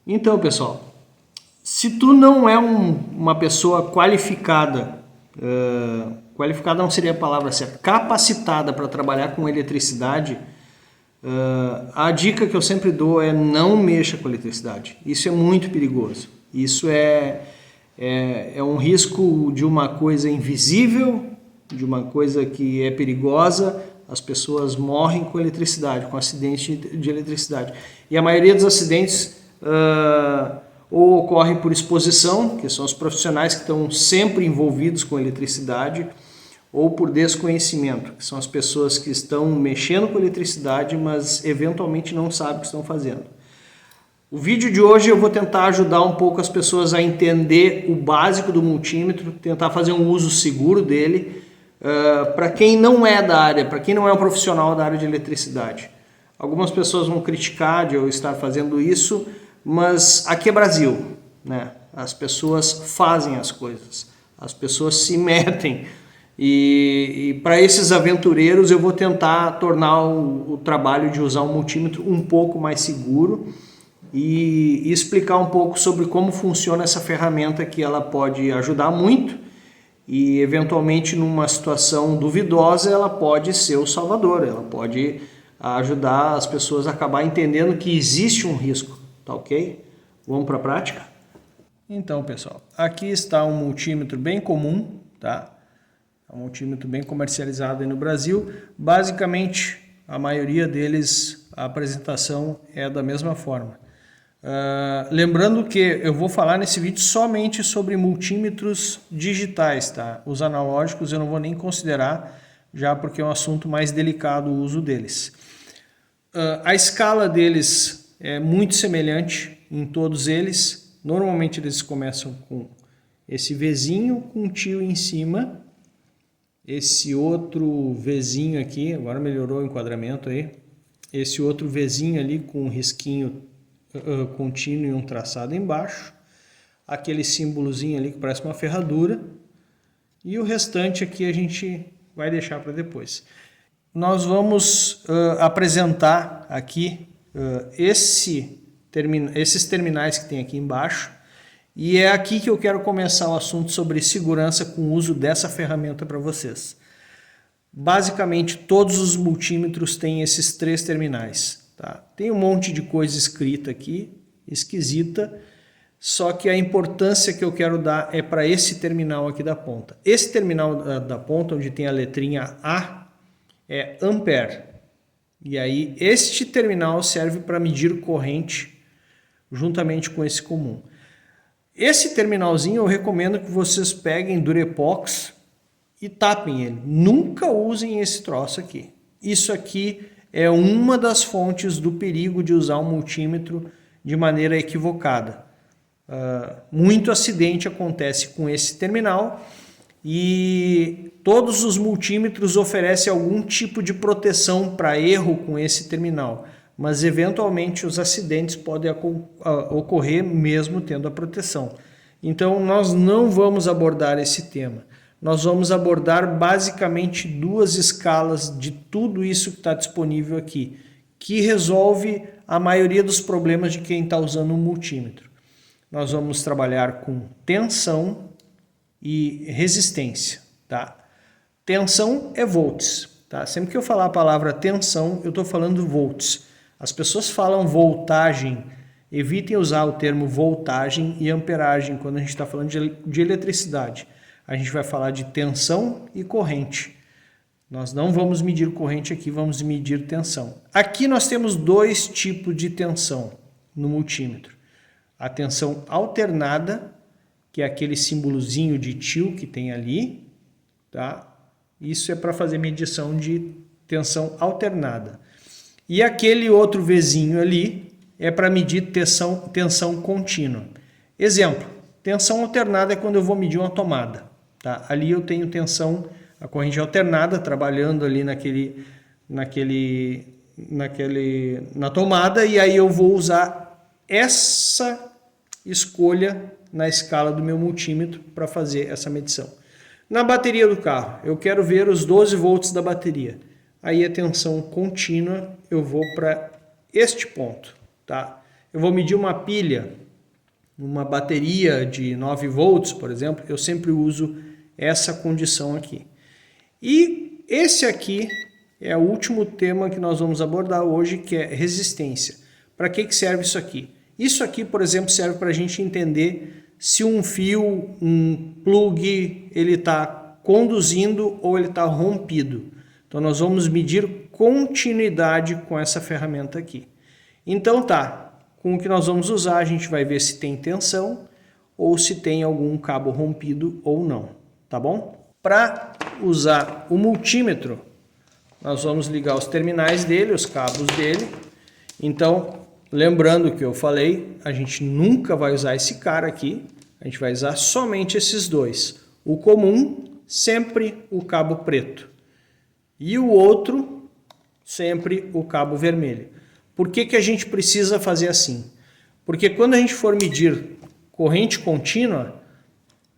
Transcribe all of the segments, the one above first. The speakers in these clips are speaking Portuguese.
Então, pessoal, se tu não é uma pessoa qualificada, qualificada não seria a palavra certa, capacitada para trabalhar com eletricidade, a dica que eu sempre dou é não mexa com eletricidade. Isso é muito perigoso. Isso é um risco de uma coisa invisível, de uma coisa que é perigosa. As pessoas morrem com eletricidade, com acidente de eletricidade. E a maioria dos acidentes ou ocorre por exposição, que são os profissionais que estão sempre envolvidos com eletricidade, ou por desconhecimento, que são as pessoas que estão mexendo com eletricidade, mas eventualmente não sabem o que estão fazendo. O vídeo de hoje eu vou tentar ajudar um pouco as pessoas a entender o básico do multímetro, tentar fazer um uso seguro dele, para quem não é da área, para quem não é um profissional da área de eletricidade. Algumas pessoas vão criticar de eu estar fazendo isso, mas aqui é Brasil, né? As pessoas fazem as coisas, as pessoas se metem. E para esses aventureiros eu vou tentar tornar o trabalho de usar um multímetro um pouco mais seguro e explicar um pouco sobre como funciona essa ferramenta, que ela pode ajudar muito e eventualmente numa situação duvidosa ela pode ser o salvador, ela pode ajudar as pessoas a acabar entendendo que existe um risco, tá ok? Vamos para a prática? Então, pessoal, aqui está um multímetro bem comum, tá? É um multímetro bem comercializado aí no Brasil. Basicamente, a maioria deles, a apresentação é da mesma forma. Lembrando que eu vou falar nesse vídeo somente sobre multímetros digitais, tá? Os analógicos eu não vou nem considerar, já porque é um assunto mais delicado o uso deles. A escala deles é muito semelhante em todos eles. Normalmente eles começam com esse Vzinho com um tio em cima. Esse outro Vzinho aqui, agora melhorou o enquadramento aí. Esse outro Vzinho ali com um risquinho contínuo e um traçado embaixo. Aquele símbolozinho ali que parece uma ferradura. E o restante aqui a gente vai deixar para depois. Nós vamos apresentar aqui esses terminais que tem aqui embaixo. E é aqui que eu quero começar o assunto sobre segurança com o uso dessa ferramenta para vocês. Basicamente, todos os multímetros têm esses 3 terminais. Tá? Tem um monte de coisa escrita aqui, esquisita, só que a importância que eu quero dar é para esse terminal aqui da ponta. Esse terminal da ponta, onde tem a letrinha A, é ampere. E aí, este terminal serve para medir corrente juntamente com esse comum. Esse terminalzinho eu recomendo que vocês peguem Durepox e tapem ele. Nunca usem esse troço aqui. Isso aqui é uma das fontes do perigo de usar um multímetro de maneira equivocada. Muito acidente acontece com esse terminal e todos os multímetros oferecem algum tipo de proteção para erro com esse terminal. Mas eventualmente os acidentes podem ocorrer mesmo tendo a proteção. Então nós não vamos abordar esse tema. Nós vamos abordar basicamente 2 escalas de tudo isso que está disponível aqui, que resolve a maioria dos problemas de quem está usando um multímetro. Nós vamos trabalhar com tensão e resistência. Tá? Tensão é volts. Tá? Sempre que eu falar a palavra tensão, eu estou falando volts. As pessoas falam voltagem, evitem usar o termo voltagem e amperagem quando a gente está falando de eletricidade. A gente vai falar de tensão e corrente. Nós não vamos medir corrente aqui, vamos medir tensão. Aqui nós temos 2 tipos de tensão no multímetro. A tensão alternada, que é aquele símbolozinho de tio que tem ali. Tá? Isso é para fazer medição de tensão alternada. E aquele outro Vzinho ali é para medir tensão contínua. Exemplo, tensão alternada é quando eu vou medir uma tomada. Tá? Ali eu tenho tensão, a corrente alternada, trabalhando ali na tomada, e aí eu vou usar essa escolha na escala do meu multímetro para fazer essa medição. Na bateria do carro, eu quero ver os 12 volts da bateria. Aí a tensão contínua, eu vou para este ponto. Tá? eu vou medir uma pilha, uma bateria de 9 volts, por exemplo, eu sempre uso essa condição aqui. E esse aqui é o último tema que nós vamos abordar hoje, que é resistência. Para que serve isso aqui? Isso aqui, por exemplo, serve para a gente entender se um fio, um plug, ele está conduzindo ou ele está rompido. Então nós vamos medir continuidade com essa ferramenta aqui. Então tá, com o que nós vamos usar a gente vai ver se tem tensão ou se tem algum cabo rompido ou não, tá bom? Para usar o multímetro, nós vamos ligar os terminais dele, os cabos dele. Então, lembrando que eu falei, a gente nunca vai usar esse cara aqui, a gente vai usar somente esses dois. O comum, sempre o cabo preto. E o outro, sempre o cabo vermelho. Por que a gente precisa fazer assim? Porque quando a gente for medir corrente contínua,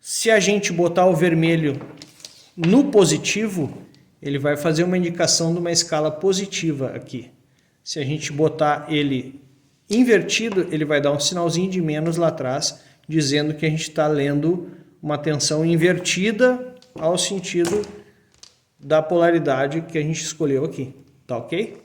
se a gente botar o vermelho no positivo, ele vai fazer uma indicação de uma escala positiva aqui. Se a gente botar ele invertido, ele vai dar um sinalzinho de menos lá atrás, dizendo que a gente está lendo uma tensão invertida ao sentido da polaridade que a gente escolheu aqui. Tá ok?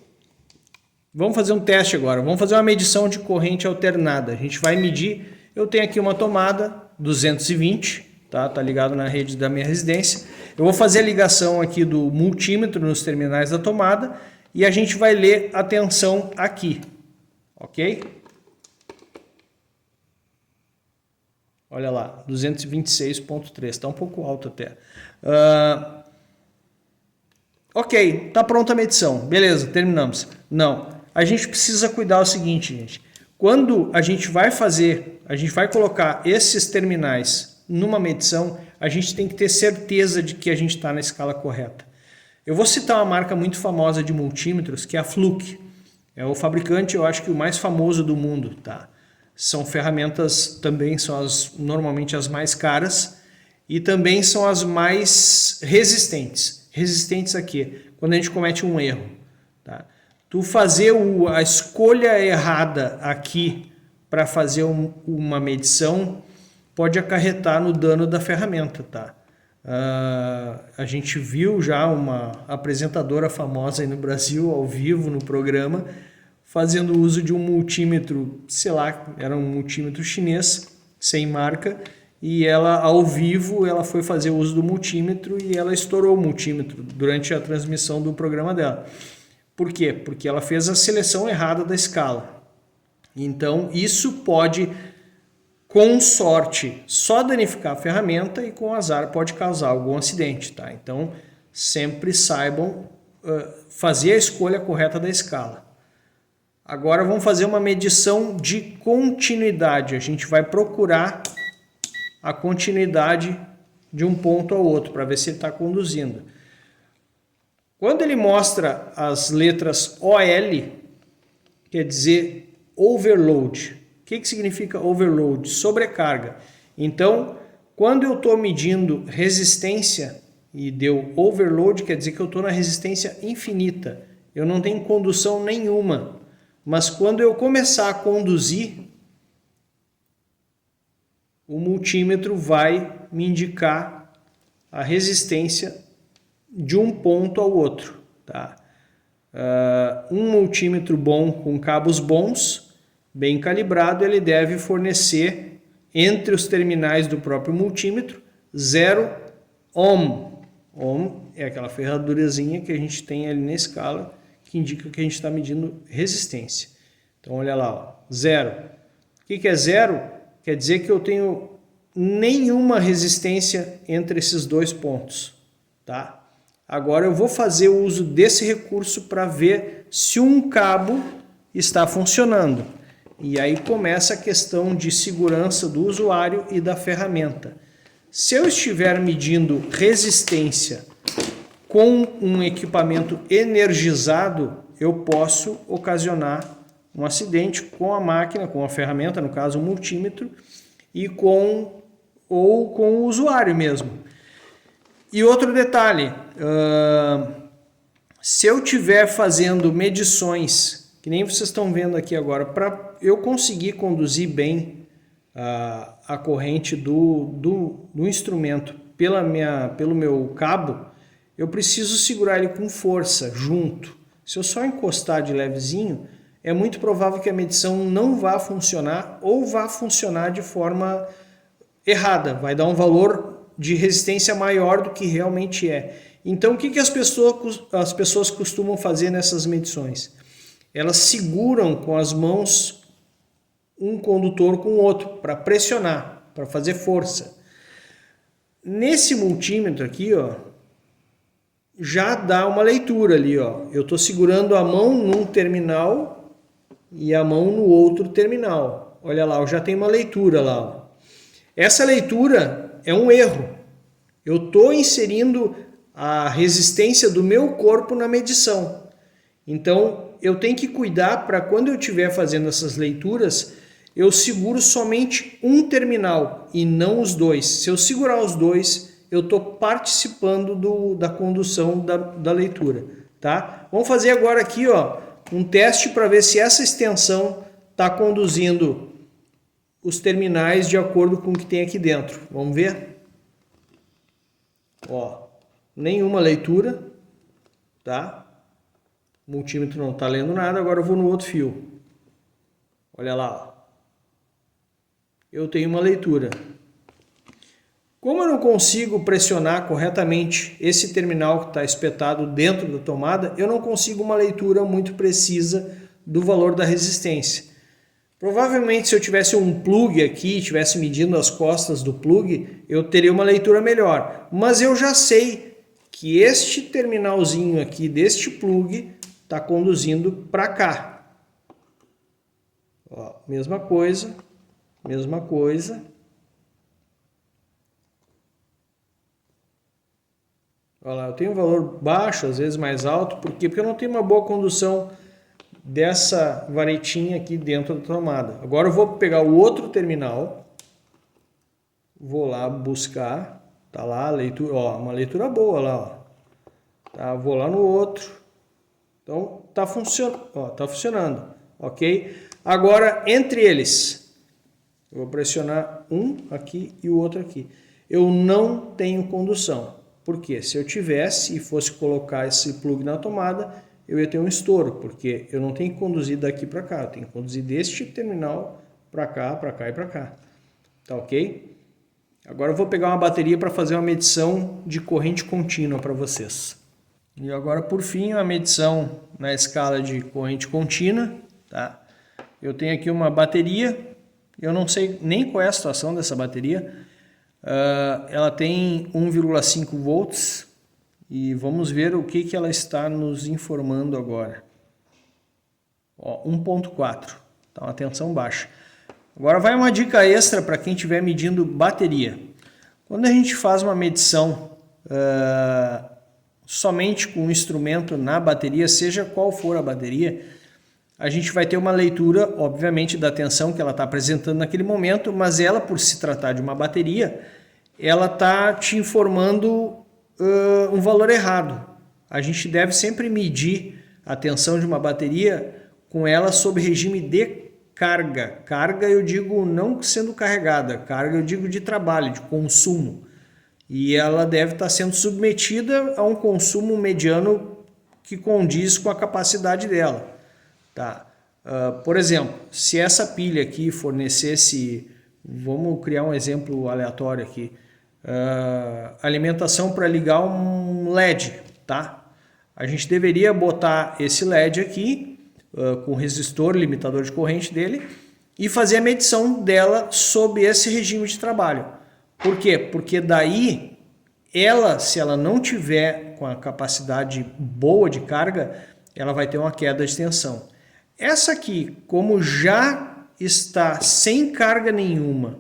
Vamos fazer um teste agora. Vamos fazer uma medição de corrente alternada. A gente vai medir. Eu tenho aqui uma tomada 220, tá ligado na rede da minha residência. Eu vou fazer a ligação aqui do multímetro nos terminais da tomada e a gente vai ler a tensão aqui, ok? Olha lá, 226,3, está um pouco alto até. Ok, está pronta a medição, beleza, terminamos. Não, a gente precisa cuidar o seguinte, gente. Quando a gente vai colocar esses terminais numa medição, a gente tem que ter certeza de que a gente está na escala correta. Eu vou citar uma marca muito famosa de multímetros, que é a Fluke. É o fabricante, eu acho que o mais famoso do mundo, tá? São ferramentas, também são normalmente as mais caras e também são as mais resistentes. Resistentes a quê? Quando a gente comete um erro, tá? Tu fazer a escolha errada aqui para fazer uma medição pode acarretar no dano da ferramenta, tá? A gente viu já uma apresentadora famosa aí no Brasil, ao vivo no programa, fazendo uso de um multímetro, sei lá, era um multímetro chinês, sem marca, e ela, ao vivo, ela foi fazer uso do multímetro e ela estourou o multímetro durante a transmissão do programa dela. Por quê? Porque ela fez a seleção errada da escala. Então, isso pode, com sorte, só danificar a ferramenta e com azar pode causar algum acidente, tá? Então, sempre saibam fazer a escolha correta da escala. Agora vamos fazer uma medição de continuidade. A gente vai procurar a continuidade de um ponto ao outro para ver se ele está conduzindo. Quando ele mostra as letras OL, quer dizer overload. O que significa overload? Sobrecarga. Então, quando eu estou medindo resistência e deu overload, quer dizer que eu estou na resistência infinita. Eu não tenho condução nenhuma. Mas quando eu começar a conduzir, o multímetro vai me indicar a resistência de um ponto ao outro. Tá? Um multímetro bom com cabos bons, bem calibrado, ele deve fornecer entre os terminais do próprio multímetro 0 ohm. Ohm é aquela ferradurazinha que a gente tem ali na escala que indica que a gente está medindo resistência. Então olha lá, ó, 0. O que é 0? Quer dizer que eu tenho nenhuma resistência entre esses dois pontos. Tá? Agora eu vou fazer o uso desse recurso para ver se um cabo está funcionando. E aí começa a questão de segurança do usuário e da ferramenta. Se eu estiver medindo resistência com um equipamento energizado, eu posso ocasionar um acidente com a máquina, com a ferramenta, no caso o multímetro, e com o usuário mesmo. E outro detalhe, se eu estiver fazendo medições que nem vocês estão vendo aqui agora, para eu conseguir conduzir bem a corrente do instrumento pelo meu cabo, eu preciso segurar ele com força, junto. Se eu só encostar de levezinho, é muito provável que a medição não vá funcionar ou vá funcionar de forma errada, vai dar um valor de resistência maior do que realmente é. Então, o que as pessoas costumam fazer nessas medições? Elas seguram com as mãos um condutor com o outro para pressionar, para fazer força. Nesse multímetro aqui, ó, já dá uma leitura ali, ó. Eu estou segurando a mão num terminal e a mão no outro terminal. Olha lá, eu já tenho uma leitura lá, ó. Essa leitura é um erro. Eu estou inserindo a resistência do meu corpo na medição. Então, eu tenho que cuidar para quando eu estiver fazendo essas leituras, eu seguro somente um terminal e não os dois. Se eu segurar os dois, eu estou participando da condução da leitura. Tá? Vamos fazer agora aqui, ó, um teste para ver se essa extensão está conduzindo os terminais de acordo com o que tem aqui dentro. Vamos ver? Ó, nenhuma leitura, tá? O multímetro não está lendo nada, agora eu vou no outro fio. Olha lá, ó. Eu tenho uma leitura. Como eu não consigo pressionar corretamente esse terminal que está espetado dentro da tomada, eu não consigo uma leitura muito precisa do valor da resistência. Provavelmente, se eu tivesse um plug aqui, estivesse medindo as costas do plug, eu teria uma leitura melhor. Mas eu já sei que este terminalzinho aqui deste plug está conduzindo para cá. Ó, mesma coisa, mesma coisa. Olha lá, eu tenho um valor baixo, às vezes mais alto. Por quê? Porque eu não tenho uma boa condução dessa varetinha aqui dentro da tomada. Agora eu vou pegar o outro terminal, vou lá buscar, tá lá a leitura, ó, uma leitura boa lá, ó. Tá, vou lá no outro. Então tá funcionando, ok? Agora entre eles, eu vou pressionar um aqui e o outro aqui. Eu não tenho condução. Por quê? Se eu tivesse e fosse colocar esse plug na tomada, eu ia ter um estouro, porque eu não tenho que conduzir daqui para cá, eu tenho que conduzir deste terminal para cá e para cá. Tá ok? Agora eu vou pegar uma bateria para fazer uma medição de corrente contínua para vocês. E agora, por fim, a medição na escala de corrente contínua. Tá? Eu tenho aqui uma bateria, eu não sei nem qual é a situação dessa bateria. Ela tem 1,5 volts. E vamos ver o que ela está nos informando agora. 1.4, tá uma tensão baixa. Agora vai uma dica extra para quem estiver medindo bateria. Quando a gente faz uma medição somente com um instrumento na bateria, seja qual for a bateria, a gente vai ter uma leitura, obviamente, da tensão que ela está apresentando naquele momento, mas ela, por se tratar de uma bateria, ela está te informando um valor errado. A gente deve sempre medir a tensão de uma bateria com ela sob regime de carga. Carga eu digo não sendo carregada, carga eu digo de trabalho, de consumo. E ela deve estar sendo submetida a um consumo mediano que condiz com a capacidade dela. Tá? Por exemplo, se essa pilha aqui fornecesse, vamos criar um exemplo aleatório aqui, alimentação para ligar um LED, tá? A gente deveria botar esse LED aqui com resistor, limitador de corrente dele e fazer a medição dela sob esse regime de trabalho. Por quê? Porque daí ela, se ela não tiver com a capacidade boa de carga, ela vai ter uma queda de tensão. Essa aqui, como já está sem carga nenhuma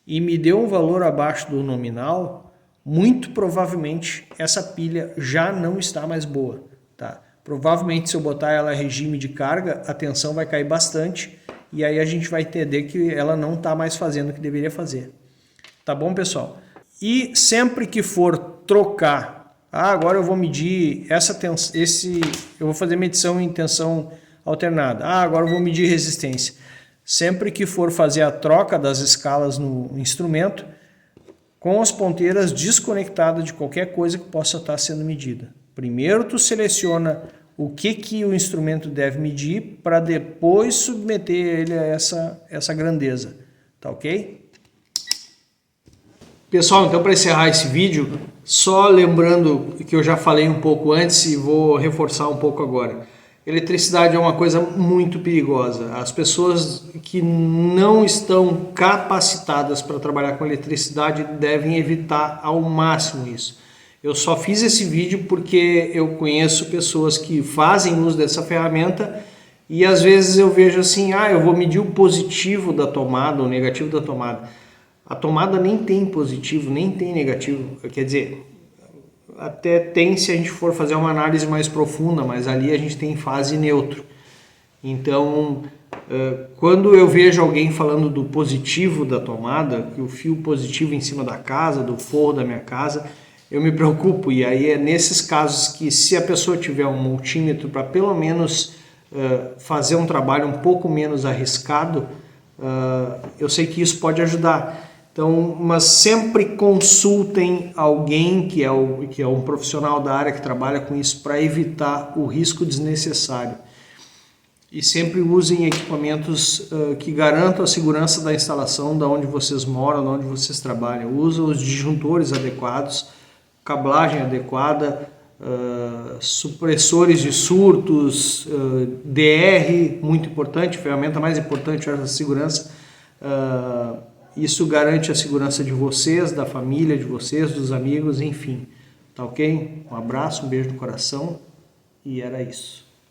e me deu um valor abaixo do nominal, muito provavelmente essa pilha já não está mais boa. Tá? Provavelmente se eu botar ela em regime de carga, a tensão vai cair bastante e aí a gente vai entender que ela não está mais fazendo o que deveria fazer. Tá bom, pessoal? E sempre que for trocar, agora eu vou medir eu vou fazer medição em tensão alternada. Ah, agora eu vou medir resistência. Sempre que for fazer a troca das escalas no instrumento, com as ponteiras desconectadas de qualquer coisa que possa estar sendo medida. Primeiro tu seleciona o que o instrumento deve medir para depois submeter ele a essa grandeza. Tá ok? Pessoal, então para encerrar esse vídeo, só lembrando que eu já falei um pouco antes e vou reforçar um pouco agora. Eletricidade é uma coisa muito perigosa. As pessoas que não estão capacitadas para trabalhar com eletricidade devem evitar ao máximo isso. Eu só fiz esse vídeo porque eu conheço pessoas que fazem uso dessa ferramenta e às vezes eu vejo assim, eu vou medir o positivo da tomada, o negativo da tomada. A tomada nem tem positivo, nem tem negativo, quer dizer, até tem se a gente for fazer uma análise mais profunda, mas ali a gente tem fase neutro. Então, quando eu vejo alguém falando do positivo da tomada, que o fio positivo em cima da casa, do forro da minha casa, eu me preocupo. E aí é nesses casos que, se a pessoa tiver um multímetro para pelo menos fazer um trabalho um pouco menos arriscado, eu sei que isso pode ajudar. Então, mas sempre consultem alguém que é um profissional da área que trabalha com isso para evitar o risco desnecessário. E sempre usem equipamentos que garantam a segurança da instalação da onde vocês moram, da onde vocês trabalham. Usem os disjuntores adequados, cablagem adequada, supressores de surtos, DR, muito importante, a ferramenta mais importante é a segurança. Isso garante a segurança de vocês, da família de vocês, dos amigos, enfim. Tá ok? Um abraço, um beijo no coração e era isso.